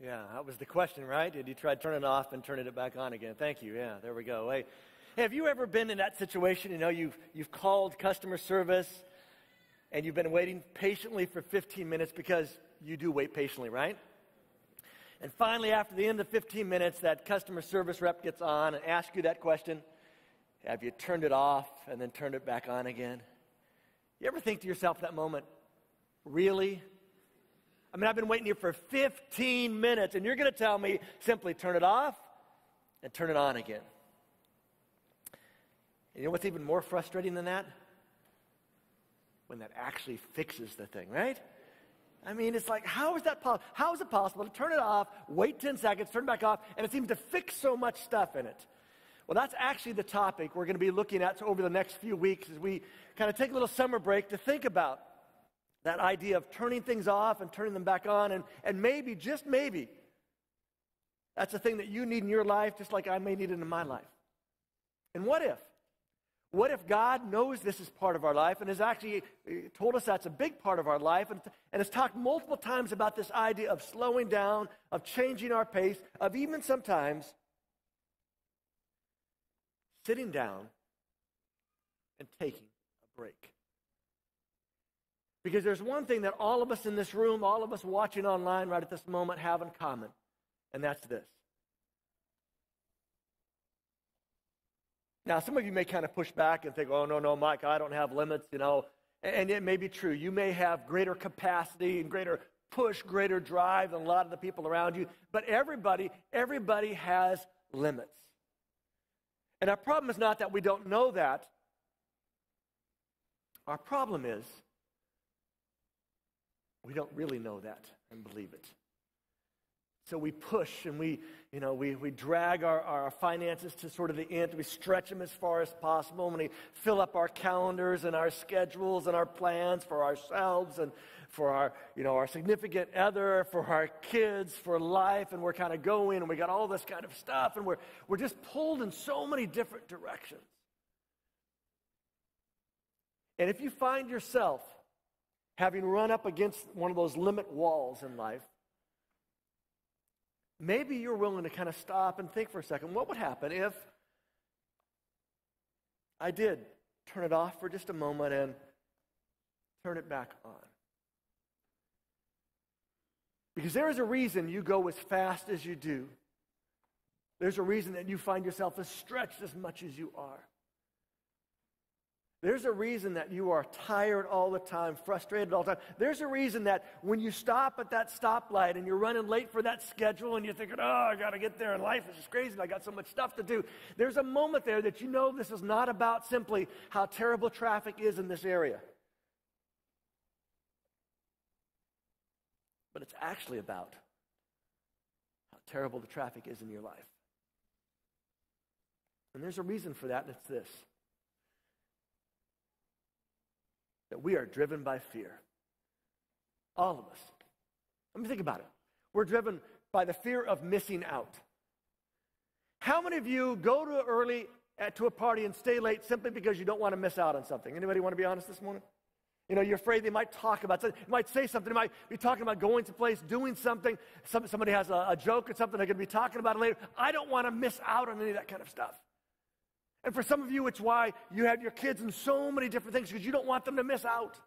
Yeah, that was the question, right? Did you try turning it off and turning it back on again? Thank you. Yeah, there we go. Hey, have you ever been in that situation? You know, you've called customer service and you've been waiting patiently for 15 minutes because you do wait patiently, right? And finally, after the end of 15 minutes, that customer service rep gets on and asks you that question. Have you turned it off and then turned it back on again? You ever think to yourself at that moment, really? I mean, I've been waiting here for 15 minutes, and you're going to tell me simply turn it off and turn it on again. And you know what's even more frustrating than that? When that actually fixes the thing, right? I mean, it's like, how is that possible? How is it possible to turn it off, wait 10 seconds, turn it back off, and it seems to fix so much stuff in it? Well, that's actually the topic we're going to be looking at over the next few weeks as we kind of take a little summer break to think about that idea of turning things off and turning them back on, and maybe, just maybe, that's a thing that you need in your life just like I may need it in my life. And what if? What if God knows this is part of our life and has actually told us that's a big part of our life and has talked multiple times about this idea of slowing down, of changing our pace, of even sometimes sitting down and taking a break? Because there's one thing that all of us in this room, all of us watching online right at this moment have in common, and that's this. Now, some of you may kind of push back and think, oh, no, Mike, I don't have limits, you know. And it may be true. You may have greater capacity and greater push, greater drive than a lot of the people around you. But everybody has limits. And our problem is not that we don't know that. Our problem is we don't really know that and believe it. So we push and we drag our finances to sort of the end. We stretch them as far as possible. And we fill up our calendars and our schedules and our plans for ourselves and for our significant other, for our kids, for life. And we're kind of going and we got all this kind of stuff. And we're just pulled in so many different directions. And if you find yourself having run up against one of those limit walls in life, maybe you're willing to kind of stop and think for a second, what would happen if I did turn it off for just a moment and turn it back on? Because there is a reason you go as fast as you do. There's a reason that you find yourself as stretched as much as you are. There's a reason that you are tired all the time, frustrated all the time. There's a reason that when you stop at that stoplight and you're running late for that schedule and you're thinking, oh, I got to get there and life is just crazy and I got so much stuff to do. There's a moment there that you know this is not about simply how terrible traffic is in this area. But it's actually about how terrible the traffic is in your life. And there's a reason for that, and it's this. That we are driven by fear. All of us. Let me think about it. We're driven by the fear of missing out. How many of you go to a party and stay late simply because you don't want to miss out on something? Anybody want to be honest this morning? You know, you're afraid they might talk about something. They might say something. They might be talking about going to a place, doing something. Somebody has a joke or something they're going to be talking about it later. I don't want to miss out on any of that kind of stuff. And for some of you, it's why you have your kids in so many different things, because you don't want them to miss out.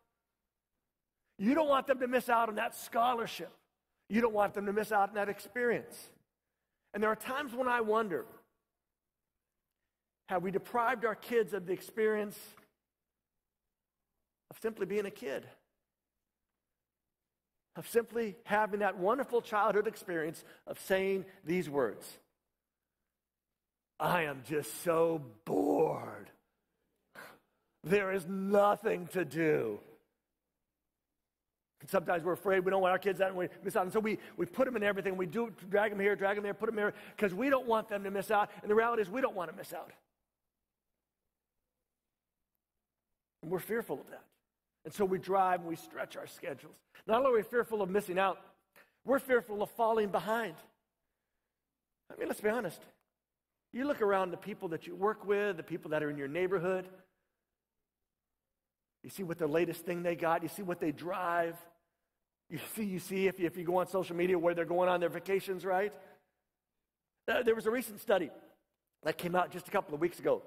You don't want them to miss out on that scholarship. You don't want them to miss out on that experience. And there are times when I wonder, have we deprived our kids of the experience of simply being a kid? Of simply having that wonderful childhood experience of saying these words. I am just so bored. There is nothing to do. And sometimes we're afraid we don't want our kids out and we miss out. And so we put them in everything. We do drag them here, drag them there, put them there, because we don't want them to miss out. And the reality is we don't want to miss out. And we're fearful of that. And so we drive and we stretch our schedules. Not only are we fearful of missing out, we're fearful of falling behind. I mean, let's be honest. You look around the people that you work with, the people that are in your neighborhood. You see what the latest thing they got. You see what they drive. You see if you go on social media where they're going on their vacations, right? There was a recent study that came out just a couple of weeks ago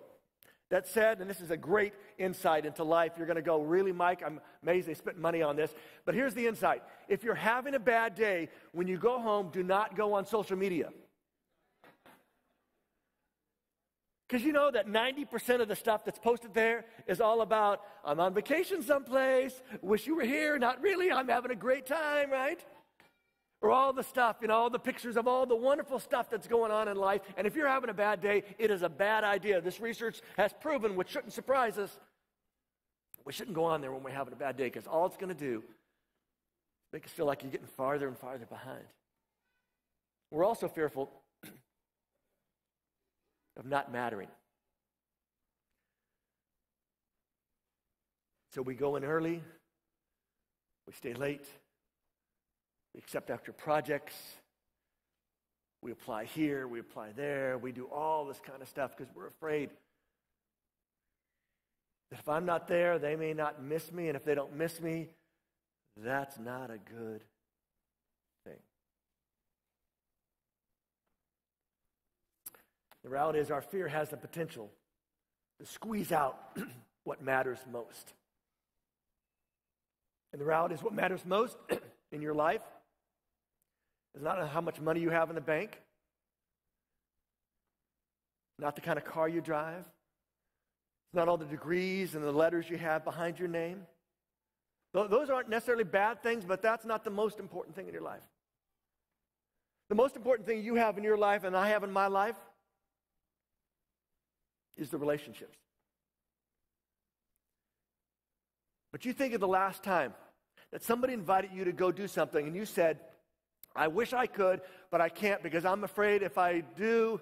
that said, and this is a great insight into life. You're going to go, really, Mike? I'm amazed they spent money on this. But here's the insight. If you're having a bad day, when you go home, do not go on social media. Because you know that 90% of the stuff that's posted there is all about, I'm on vacation someplace, wish you were here, not really, I'm having a great time, right? Or all the stuff, all the pictures of all the wonderful stuff that's going on in life. And if you're having a bad day, it is a bad idea. This research has proven, which shouldn't surprise us, we shouldn't go on there when we're having a bad day, because all it's going to do is make us feel like you're getting farther and farther behind. We're also fearful of not mattering. So we go in early, we stay late, we accept extra projects, we apply here, we apply there, we do all this kind of stuff because we're afraid that if I'm not there, they may not miss me, and if they don't miss me, that's not a good thing. The reality is our fear has the potential to squeeze out what matters most. And the reality is what matters most in your life is not how much money you have in the bank, not the kind of car you drive, it's not all the degrees and the letters you have behind your name. Those aren't necessarily bad things, but that's not the most important thing in your life. The most important thing you have in your life and I have in my life is the relationships. But you think of the last time that somebody invited you to go do something and you said, I wish I could, but I can't because I'm afraid if I do,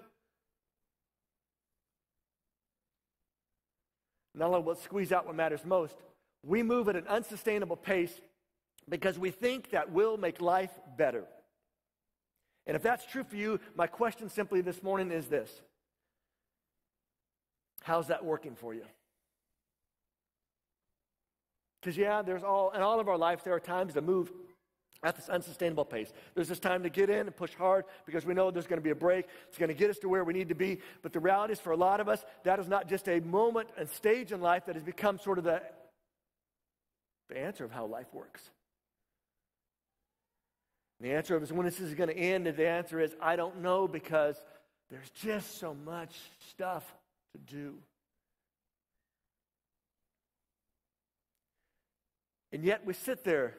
not only will it squeeze out what matters most, we move at an unsustainable pace because we think that will make life better. And if that's true for you, my question simply this morning is this. How's that working for you? Because in all of our lives, there are times to move at this unsustainable pace. There's this time to get in and push hard because we know there's going to be a break. It's going to get us to where we need to be. But the reality is for a lot of us, that is not just a moment and stage in life that has become sort of the answer of how life works. And the answer is when this is going to end, and the answer is I don't know because there's just so much stuff to do. And yet we sit there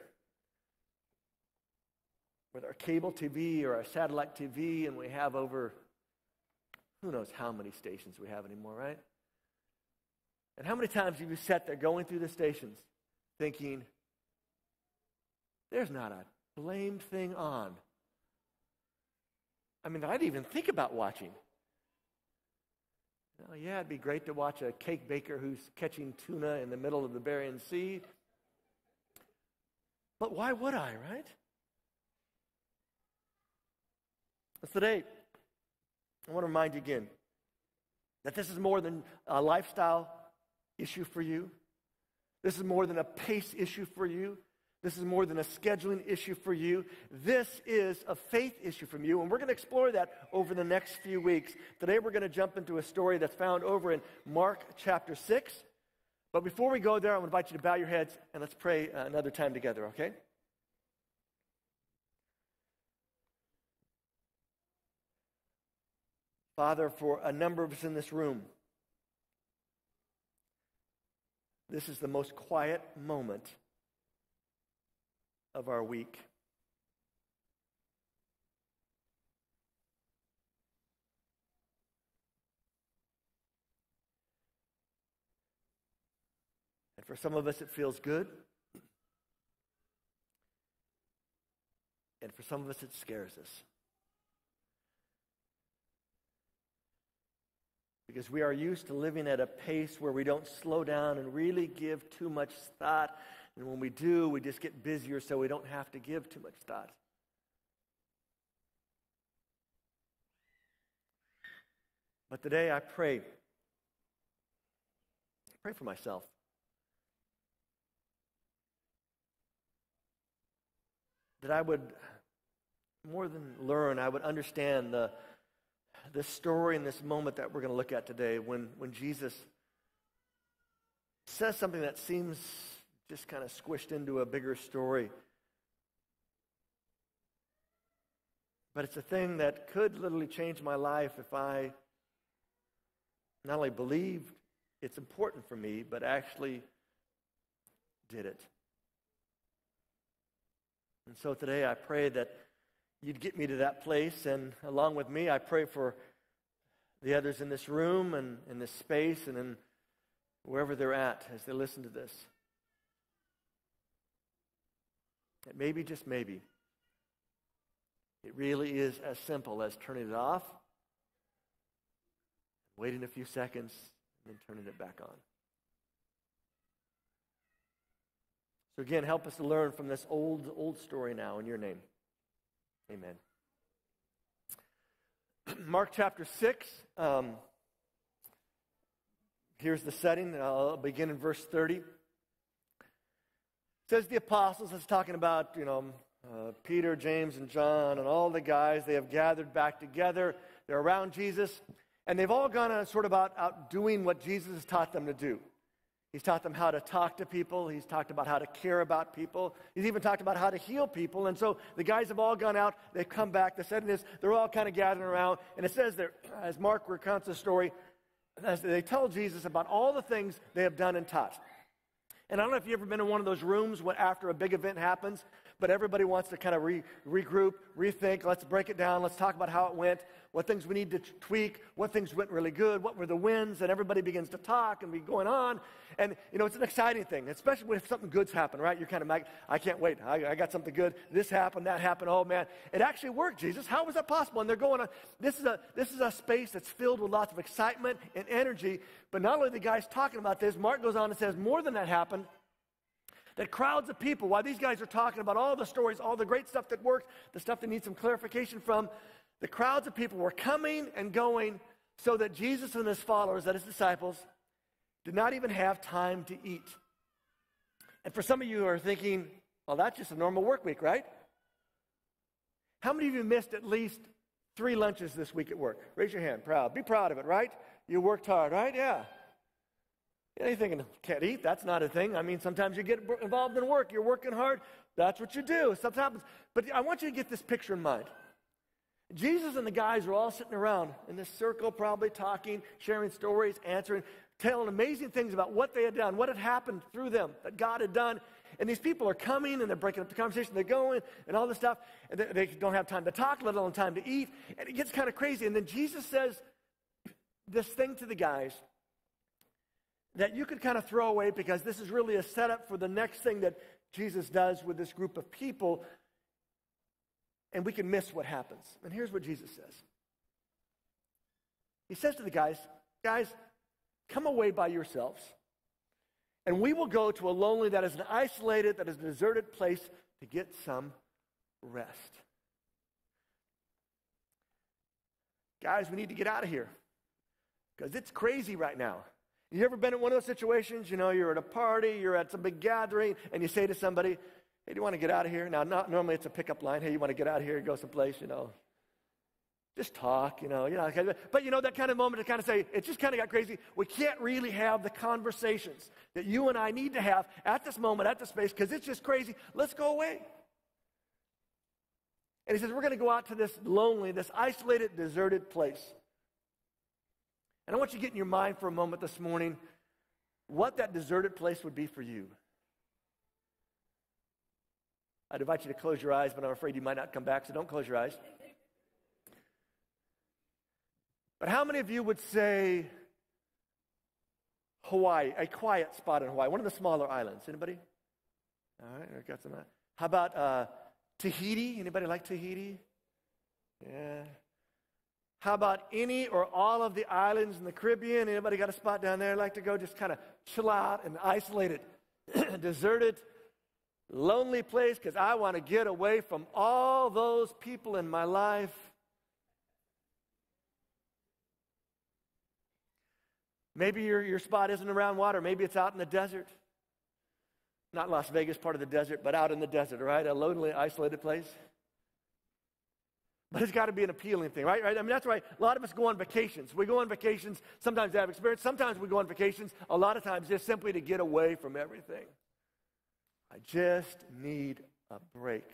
with our cable TV or our satellite TV, and we have over who knows how many stations we have anymore, right? And how many times have you sat there going through the stations thinking, there's not a blamed thing on. I mean, I'd even think about watching. Oh, yeah, it'd be great to watch a cake baker who's catching tuna in the middle of the Bering Sea. But why would I, right? So today, I want to remind you again that this is more than a lifestyle issue for you. This is more than a pace issue for you. This is more than a scheduling issue for you. This is a faith issue from you, and we're going to explore that over the next few weeks. Today we're going to jump into a story that's found over in Mark chapter 6. But before we go there, I want to invite you to bow your heads and let's pray another time together, okay? Father, for a number of us in this room, this is the most quiet moment of our week. And for some of us, it feels good. And for some of us, it scares us. Because we are used to living at a pace where we don't slow down and really give too much thought. And when we do, we just get busier so we don't have to give too much thought. But today I pray for myself. that I would, more than learn, I would understand the story in this moment that we're going to look at today when Jesus says something that seems just kind of squished into a bigger story. But it's a thing that could literally change my life if I not only believed it's important for me, but actually did it. And so today I pray that you'd get me to that place, and along with me, I pray for the others in this room and in this space and in wherever they're at as they listen to this. That maybe, just maybe, it really is as simple as turning it off, waiting a few seconds, and then turning it back on. So again, help us to learn from this old story now in your name. Amen. Mark chapter 6. Here's the setting. I'll begin in verse 30. It says the apostles, it's talking about, Peter, James, and John, and all the guys, they have gathered back together. They're around Jesus, and they've all gone on sort of out doing what Jesus has taught them to do. He's taught them how to talk to people. He's talked about how to care about people. He's even talked about how to heal people. And so the guys have all gone out. They've come back. The setting is they're all kind of gathering around. And it says there, as Mark recounts the story, as they tell Jesus about all the things they have done and taught. And I don't know if you've ever been in one of those rooms after a big event happens, but everybody wants to kind of regroup, rethink. Let's break it down. Let's talk about how it went, what things we need to tweak, what things went really good, what were the wins, and everybody begins to talk and be going on. And, it's an exciting thing, especially when something good's happened, right? You're kind of like, I can't wait. I got something good. This happened, that happened. Oh, man, it actually worked, Jesus. How was that possible? And they're going on. This is a space that's filled with lots of excitement and energy. But not only are the guys talking about this, Mark goes on and says more than that happened. That crowds of people, while these guys are talking about all the stories, all the great stuff that worked, the stuff they need some clarification from, the crowds of people were coming and going so that Jesus and his followers, that his disciples, did not even have time to eat. And for some of you who are thinking, well, that's just a normal work week, right? How many of you missed at least 3 lunches this week at work? Raise your hand. Proud. Be proud of it, right? You worked hard, right? Yeah. You're thinking, can't eat? That's not a thing. I mean, sometimes you get involved in work. You're working hard. That's what you do. Stuff happens. But I want you to get this picture in mind. Jesus and the guys are all sitting around in this circle, probably talking, sharing stories, answering, telling amazing things about what they had done, what had happened through them, that God had done. And these people are coming, and they're breaking up the conversation. They're going, and all this stuff. And they don't have time to talk, let alone time to eat. And it gets kind of crazy. And then Jesus says this thing to the guys that you could kind of throw away because this is really a setup for the next thing that Jesus does with this group of people, and we can miss what happens. And here's what Jesus says. He says to the guys, come away by yourselves, and we will go to a lonely, that is an isolated, that is a deserted place to get some rest. Guys, we need to get out of here because it's crazy right now. You ever been in one of those situations, you're at a party, you're at some big gathering, and you say to somebody, hey, do you want to get out of here? Now, not normally it's a pickup line. Hey, you want to get out of here, go someplace, just talk, but that kind of moment to kind of say, it just kind of got crazy. We can't really have the conversations that you and I need to have at this moment, at this space, because it's just crazy. Let's go away. And he says, we're going to go out to this lonely, this isolated, deserted place. And I want you to get in your mind for a moment this morning what that deserted place would be for you. I'd invite you to close your eyes, but I'm afraid you might not come back, so don't close your eyes. But how many of you would say Hawaii, a quiet spot in Hawaii, one of the smaller islands? Anybody? All right, I got some. How about Tahiti? Anybody like Tahiti? Yeah. How about any or all of the islands in the Caribbean? Anybody got a spot down there like to go just kind of chill out and isolated, deserted, lonely place because I want to get away from all those people in my life? Maybe your spot isn't around water. Maybe it's out in the desert. Not Las Vegas, part of the desert, but out in the desert, right? A lonely, isolated place. But it's got to be an appealing thing, right? I mean, that's right. A lot of us go on vacations. We go on vacations, sometimes to have experience. Sometimes we go on vacations, a lot of times just simply to get away from everything. I just need a break.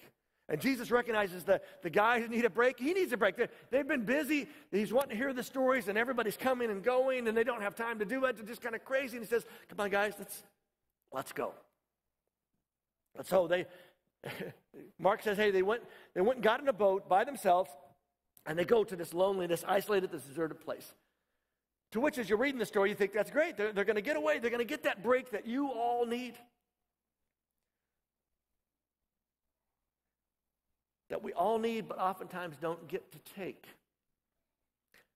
And Jesus recognizes that the guys who need a break, he needs a break. They've been busy. He's wanting to hear the stories, and everybody's coming and going, and they don't have time to do it. They're just kind of crazy. And he says, come on, guys, let's go. And so Mark says, hey, they went and got in a boat by themselves, and they go to this lonely, this isolated, this deserted place. To which, as you're reading the story, you think, that's great. They're going to get away. They're going to get that break that you all need. That we all need, but oftentimes don't get to take.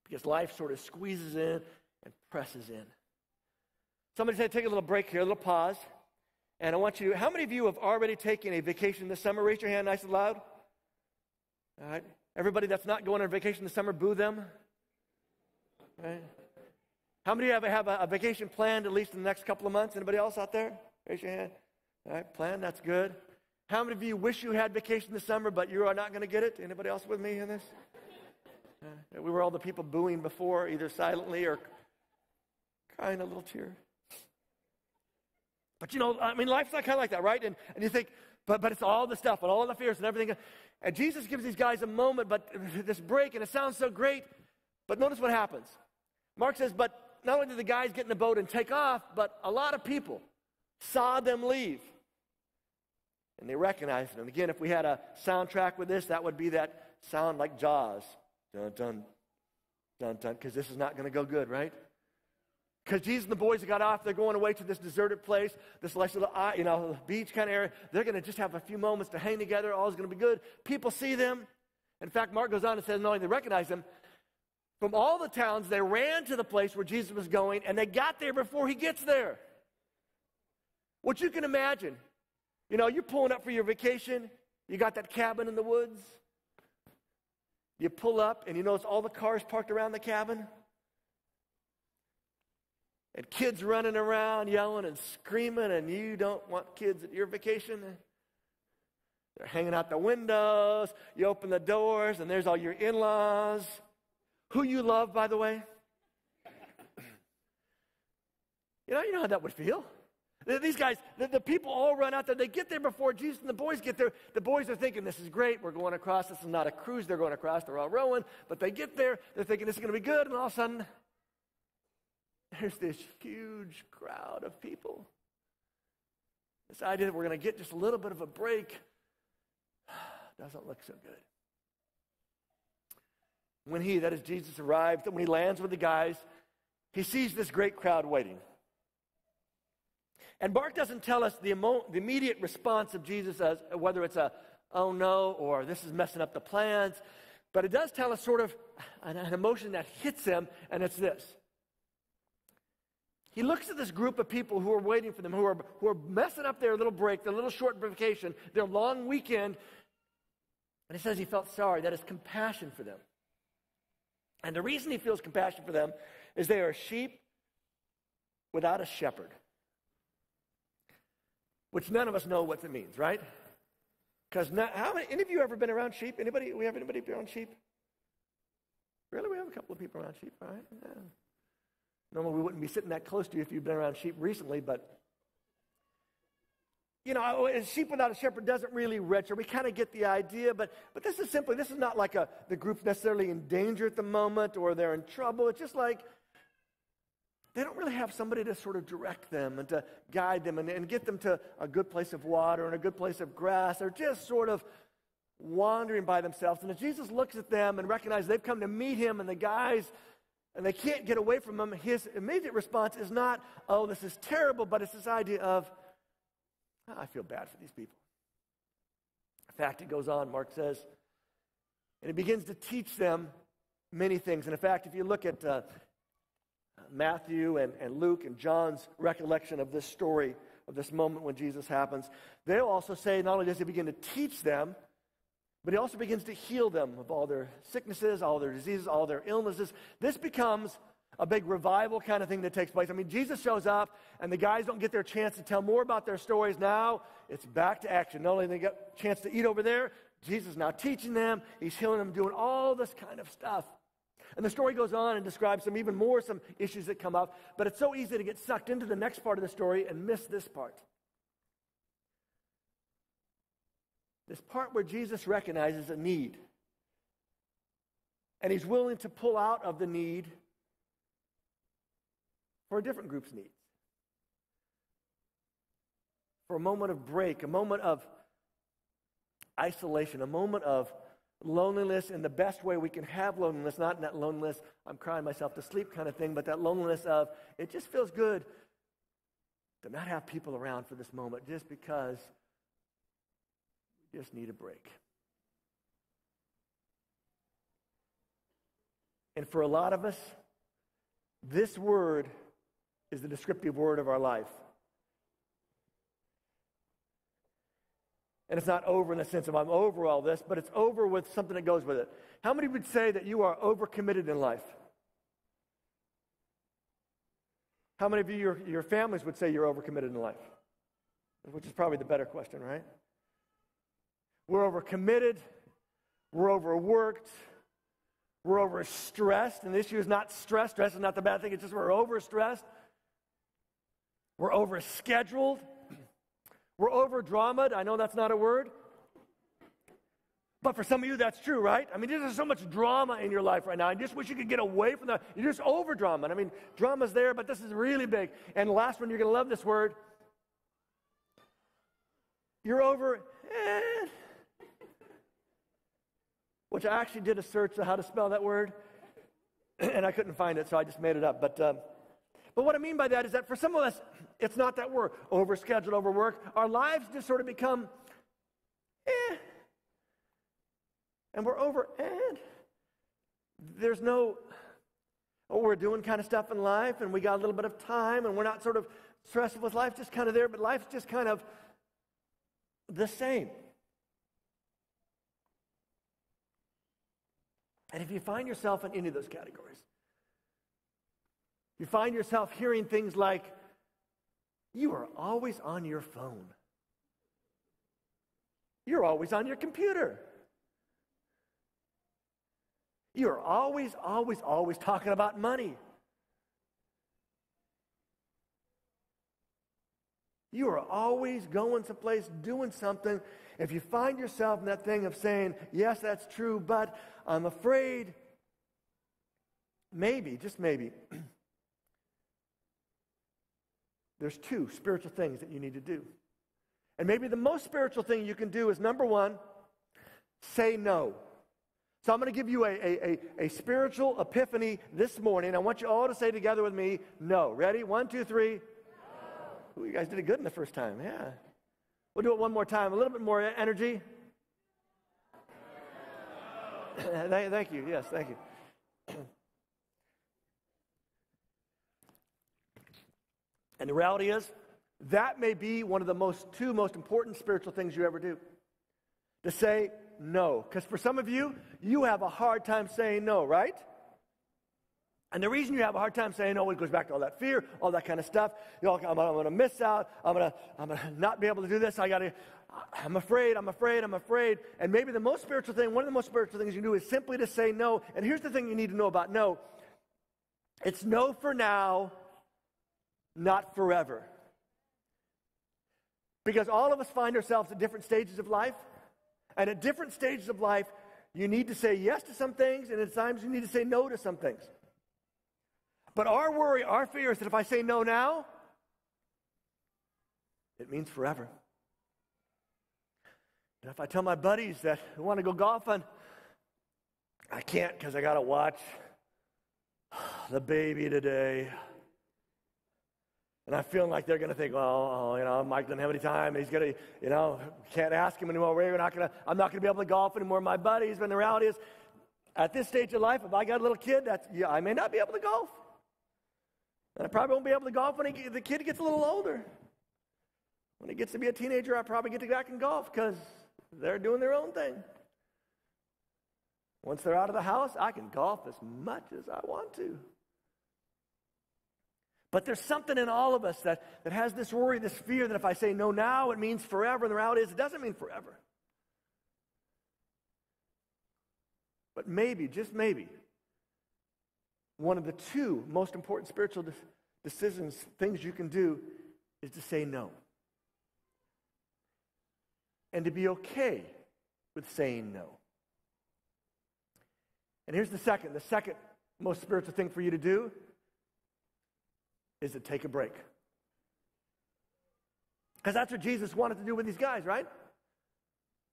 Because life sort of squeezes in and presses in. Somebody said, take a little break here, a little pause. And I want you, how many of you have already taken a vacation this summer? Raise your hand nice and loud. All right. Everybody that's not going on vacation this summer, boo them. All right. How many of you have a vacation planned at least in the next couple of months? Anybody else out there? Raise your hand. All right, plan, that's good. How many of you wish you had vacation this summer, but you are not going to get it? Anybody else with me in this? We were all the people booing before, either silently or crying a little tear. But I mean, life's not kind of like that, right? And you think, but it's all the stuff and all the fears and everything. And Jesus gives these guys a moment, but this break, and it sounds so great. But notice what happens. Mark says, but not only did the guys get in the boat and take off, but a lot of people saw them leave. And they recognized them. And again, if we had a soundtrack with this, that would be that sound like Jaws. Dun, dun, dun, dun, because this is not going to go good, right? Because Jesus and the boys got off, they're going away to this deserted place, this nice little, beach kind of area. They're going to just have a few moments to hang together. All is going to be good. People see them. In fact, Mark goes on and says, not only they recognize them, from all the towns, they ran to the place where Jesus was going, and they got there before he gets there. What you can imagine, you're pulling up for your vacation. You got that cabin in the woods. You pull up, and you notice all the cars parked around the cabin. And kids running around, yelling and screaming, and you don't want kids at your vacation. They're hanging out the windows. You open the doors, and there's all your in-laws, who you love, by the way. You know how that would feel. These guys, the people all run out there. They get there before Jesus and the boys get there. The boys are thinking, this is great. We're going across. This is not a cruise they're going across. They're all rowing. But they get there. They're thinking, this is going to be good. And all of a sudden, there's this huge crowd of people. This idea that we're going to get just a little bit of a break doesn't look so good. When that is Jesus, arrived, when he lands with the guys, he sees this great crowd waiting. And Mark doesn't tell us the immediate response of Jesus as whether it's a, oh no, or this is messing up the plans. But it does tell us sort of an emotion that hits him, and it's this. He looks at this group of people who are waiting for them, who are messing up their little break, their little short vacation, their long weekend, and he says he felt sorry. That is compassion for them. And the reason he feels compassion for them is they are sheep without a shepherd. Which none of us know what it means, right? Because any of you ever been around sheep? We have anybody around sheep? Really? We have a couple of people around sheep, right? Yeah. Normally we wouldn't be sitting that close to you if you've been around sheep recently, but a sheep without a shepherd doesn't really register. We kind of get the idea, but this is not like the group's necessarily in danger at the moment or they're in trouble. It's just like they don't really have somebody to sort of direct them and to guide them and get them to a good place of water and a good place of grass. They're just sort of wandering by themselves. And as Jesus looks at them and recognizes they've come to meet him and the guys, and they can't get away from him, his immediate response is not, oh, this is terrible, but it's this idea of, I feel bad for these people. In fact, it goes on, Mark says, and he begins to teach them many things. And in fact, if you look at Matthew and Luke and John's recollection of this story, of this moment when Jesus happens, they'll also say not only does he begin to teach them, but he also begins to heal them of all their sicknesses, all their diseases, all their illnesses. This becomes a big revival kind of thing that takes place. I mean, Jesus shows up, and the guys don't get their chance to tell more about their stories. Now it's back to action. Not only do they get a chance to eat over there, Jesus is now teaching them. He's healing them, doing all this kind of stuff. And the story goes on and describes some issues that come up. But it's so easy to get sucked into the next part of the story and miss this part. This part where Jesus recognizes a need. And he's willing to pull out of the need for a different group's needs. For a moment of break, a moment of isolation, a moment of loneliness in the best way we can have loneliness, not in that loneliness, I'm crying myself to sleep kind of thing, but that loneliness of, it just feels good to not have people around for this moment just because we just need a break. And for a lot of us, this word is the descriptive word of our life. And it's not over in the sense of I'm over all this, but it's over with something that goes with it. How many would say that you are overcommitted in life? How many of you, your families would say you're overcommitted in life? Which is probably the better question, right? We're overcommitted. We're overworked. We're overstressed. And the issue is not stress. Stress is not the bad thing. It's just we're overstressed. We're overscheduled. We're over-dramaed. I know that's not a word. But for some of you, that's true, right? I mean, there's so much drama in your life right now. I just wish you could get away from that. You're just over-dramaed. I mean, drama's there, but this is really big. And the last one, you're going to love this word. You're over, which I actually did a search on how to spell that word, and I couldn't find it, so I just made it up. But what I mean by that is that for some of us, it's not that we're overscheduled, overworked. Our lives just sort of become, and we're over, there's no, we're doing kind of stuff in life, and we got a little bit of time, and we're not sort of stressed with life, just kind of there, but life's just kind of the same. And if you find yourself in any of those categories, you find yourself hearing things like, you are always on your phone. You're always on your computer. You're always talking about money. You are always going someplace, doing something. If you find yourself in that thing of saying, yes, that's true, but I'm afraid, maybe, just maybe, there's two spiritual things that you need to do. And maybe the most spiritual thing you can do is, number one, say no. So I'm going to give you a spiritual epiphany this morning. I want you all to say together with me, no. Ready? 1, 2, 3. No. Ooh, you guys did it good in the first time. Yeah. We'll do it one more time. A little bit more energy. Thank you. Yes, thank you. And the reality is, that may be one of the two most important spiritual things you ever do. To say no. Because for some of you, you have a hard time saying no, right? And the reason you have a hard time saying no, it goes back to all that fear, all that kind of stuff. I'm going to miss out. I'm going to not be able to do this. I'm afraid. And maybe the most spiritual thing, one of the most spiritual things you can do is simply to say no. And here's the thing you need to know about no. It's no for now, not forever. Because all of us find ourselves at different stages of life. And at different stages of life, you need to say yes to some things, and at times you need to say no to some things. But our worry, our fear is that if I say no now, it means forever. And if I tell my buddies that I want to go golfing, I can't because I got to watch the baby today. And I'm feeling like they're going to think, Mike doesn't have any time. And he's going to, can't ask him anymore. I'm not going to be able to golf anymore with my buddies. But the reality is, at this stage of life, if I got a little kid, I may not be able to golf. And I probably won't be able to golf when the kid gets a little older. When he gets to be a teenager, I probably get to go back and golf because they're doing their own thing. Once they're out of the house, I can golf as much as I want to. But there's something in all of us that has this worry, this fear that if I say no now, it means forever. And the reality is it doesn't mean forever. But maybe, just maybe, one of the two most important spiritual decisions, things you can do, is to say no. And to be okay with saying no. And here's the second most spiritual thing for you to do is to take a break. Because that's what Jesus wanted to do with these guys, right?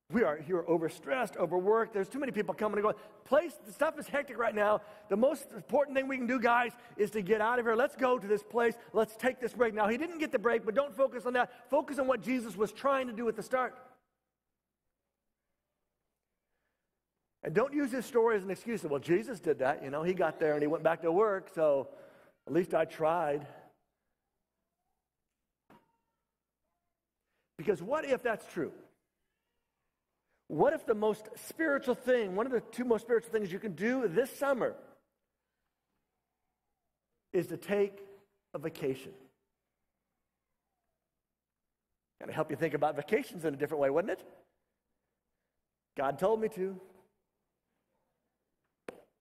You're overstressed, overworked. There's too many people coming and going. The stuff is hectic right now. The most important thing we can do, guys, is to get out of here. Let's go to this place. Let's take this break. Now, he didn't get the break, but don't focus on that. Focus on what Jesus was trying to do at the start. And don't use this story as an excuse. Well, Jesus did that. He got there and he went back to work, so at least I tried. Because what if that's true? What if the most spiritual thing, one of the two most spiritual things you can do this summer is to take a vacation? Kind of help you think about vacations in a different way, wouldn't it? God told me to.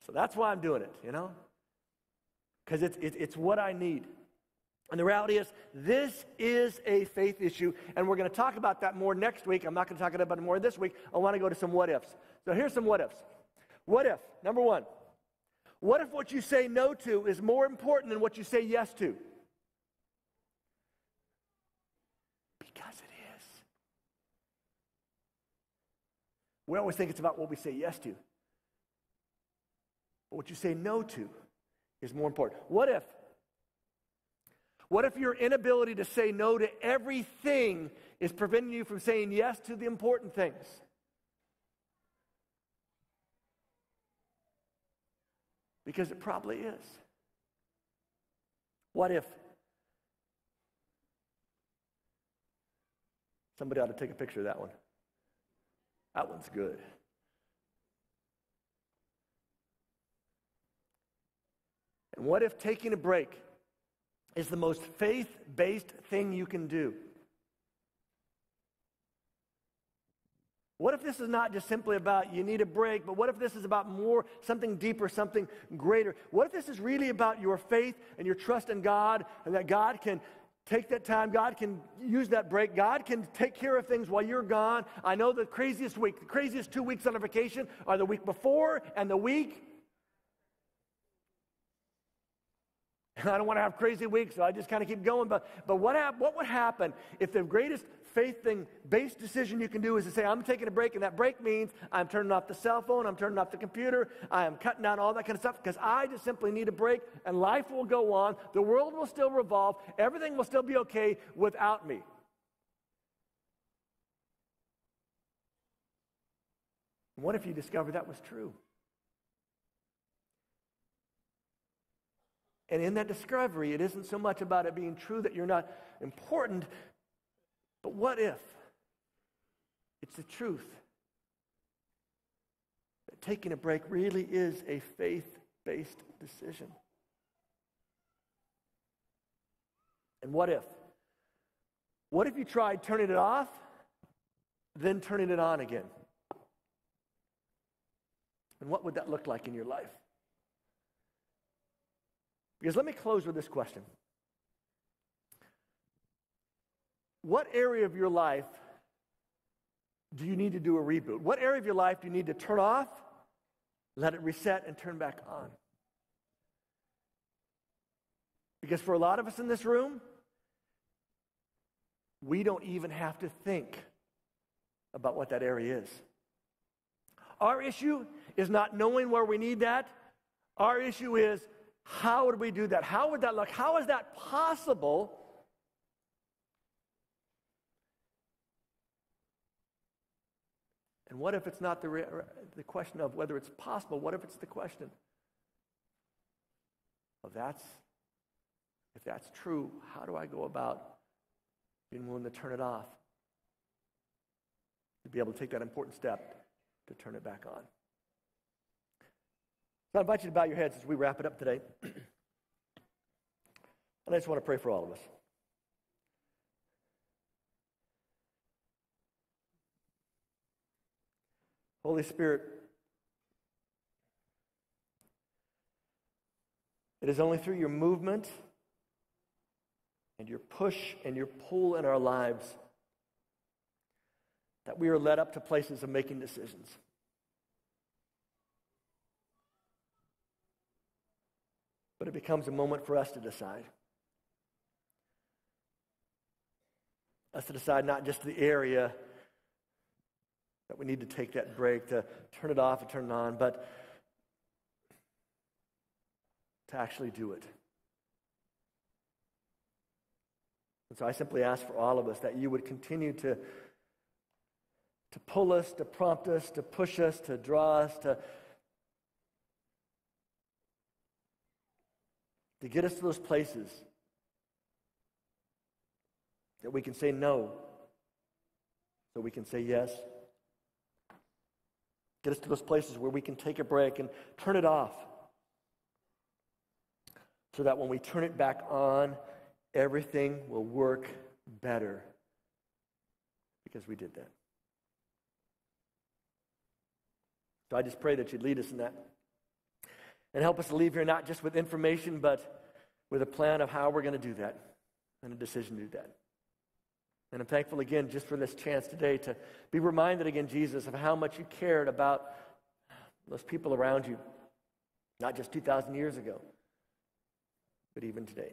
So that's why I'm doing it, Because it's what I need. And the reality is, this is a faith issue, and we're going to talk about that more next week. I'm not going to talk about it more this week. I want to go to some what-ifs. So here's some what-ifs. What if, number one, what if what you say no to is more important than what you say yes to? Because it is. We always think it's about what we say yes to. But what you say no to is more important. What if your inability to say no to everything is preventing you from saying yes to the important things? Because it probably is. What if? Somebody ought to take a picture of that one. That one's good. And what if taking a break is the most faith-based thing you can do? What if this is not just simply about you need a break, but what if this is about something deeper, something greater? What if this is really about your faith and your trust in God, and that God can take that time, God can use that break, God can take care of things while you're gone? I know the craziest 2 weeks on a vacation are the week before and the week. And I don't want to have crazy weeks, so I just kind of keep going. But what would happen if the greatest faith-based decision you can do is to say, I'm taking a break, and that break means I'm turning off the cell phone, I'm turning off the computer, I am cutting down all that kind of stuff, because I just simply need a break, and life will go on, the world will still revolve, everything will still be okay without me. And what if you discovered that was true? And in that discovery, it isn't so much about it being true that you're not important, but what if it's the truth that taking a break really is a faith-based decision? And what if? What if you tried turning it off, then turning it on again? And what would that look like in your life? Because let me close with this question. What area of your life do you need to do a reboot? What area of your life do you need to turn off, let it reset, and turn back on? Because for a lot of us in this room, we don't even have to think about what that area is. Our issue is not knowing where we need that. Our issue is, how would we do that? How would that look? How is that possible? And what if it's not the question of whether it's possible? What if it's the question of if that's true, how do I go about being willing to turn it off? To be able to take that important step to turn it back on. So I invite you to bow your heads as we wrap it up today. And I just want to pray for all of us. Holy Spirit, it is only through your movement and your push and your pull in our lives that we are led up to places of making decisions. But it becomes a moment for us to decide. Us to decide not just the area that we need to take that break, to turn it off and turn it on, but to actually do it. And so I simply ask for all of us that you would continue to pull us, to prompt us, to push us, to draw us, to get us to those places that we can say no, so we can say yes. Get us to those places where we can take a break and turn it off, so that when we turn it back on, everything will work better because we did that. So I just pray that you'd lead us in that and help us to leave here not just with information, but with a plan of how we're going to do that and a decision to do that. And I'm thankful again just for this chance today to be reminded again, Jesus, of how much you cared about those people around you, not just 2,000 years ago, but even today.